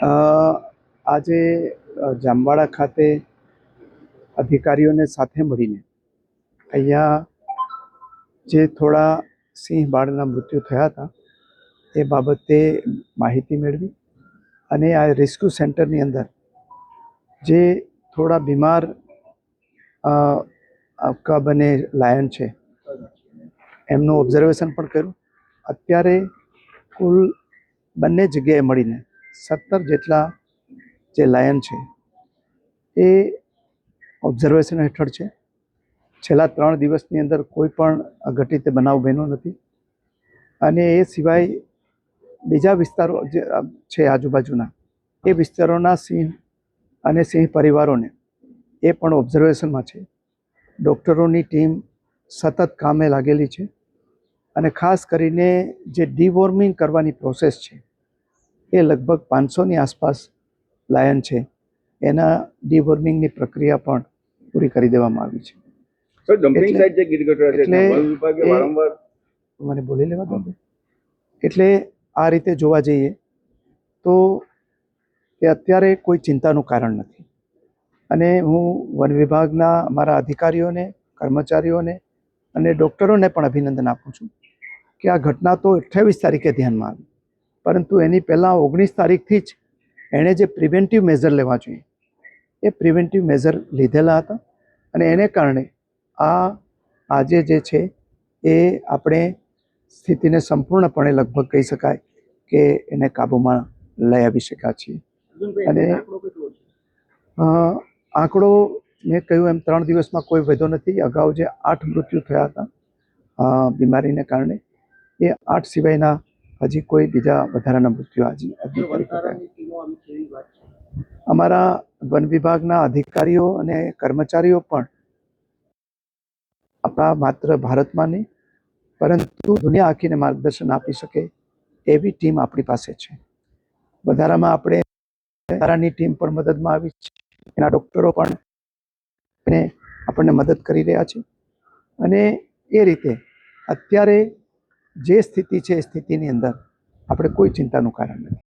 આજે જામવાડા ખાતે અધિકારીઓને સાથે મળીને અહીંયા જે થોડા સિંહ બાળના મૃત્યુ થયા હતા એ બાબતે માહિતી મેળવી અને આ રેસ્ક્યુ સેન્ટરની અંદર જે થોડા બીમાર કબ અને લાયન છે એમનું ઓબ્ઝર્વેશન પણ કર્યું. અત્યારે કુલ બંને જગ્યાએ મળીને 17 જેટલા જે લાયન છે એ ઓબ્ઝર્વેશન હેઠળ છે. છેલ્લા 3 દિવસની અંદર કોઈ પણ અઘટિત બનાવ બન્યો નથી અને એ સિવાય બીજા વિસ્તારો જે છે આજુબાજુના એ વિસ્તારોના સિંહ અને સિંહ પરિવારોને એ પણ ઓબ્ઝર્વેશનમાં છે. ડૉક્ટરોની ટીમ સતત કામે લાગેલી છે અને ખાસ કરીને જે ડીવોર્મિંગ કરવાની પ્રોસેસ છે એ લગભગ 500ની આસપાસ લાયન છે એના ડીવોર્મિંગની પ્રક્રિયા પણ પૂરી કરી દેવામાં આવી છે. મને બોલી લેવા દો. એટલે આ રીતે જોવા જઈએ તો એ અત્યારે કોઈ ચિંતાનું કારણ નથી અને હું વન વિભાગના અમારા અધિકારીઓને, કર્મચારીઓને અને ડૉક્ટરોને પણ અભિનંદન આપું છું કે આ ઘટના તો 28 તારીખે ધ્યાનમાં આવી, પરંતુ એની પહેલાં 19 તારીખથી જ એણે જે પ્રિવેન્ટિવ મેઝર લેવા જોઈએ એ પ્રિવેન્ટિવ મેઝર લીધેલા હતા અને એને કારણે આજે જે છે એ આપણે સ્થિતિને સંપૂર્ણપણે લગભગ કહી શકાય કે એને કાબૂમાં લઈ આવી શક્યા છીએ. અને આંકડો મેં કહ્યું એમ 3 દિવસમાં કોઈ વધ્યો નથી. અગાઉ જે 8 મૃત્યુ થયા હતા બીમારીને કારણે એ 8 સિવાયના હજી કોઈ બીજા વધારાના મૃત્યુ અમારા વન વિભાગના અધિકારીઓ અને કર્મચારીઓ પણ આપણા માત્ર ભારતમાં નહીં પરંતુ દુનિયા આખીને માર્ગદર્શન આપી શકે એવી ટીમ આપણી પાસે છે. વધારામાં વધારાની ટીમ પણ મદદમાં આવી છે. એના ડૉક્ટરો પણ આપણને મદદ કરી રહ્યા છે અને એ રીતે અત્યારે જે સ્થિતિ છે એ સ્થિતિની અંદર આપણે કોઈ ચિંતાનું કારણ નથી.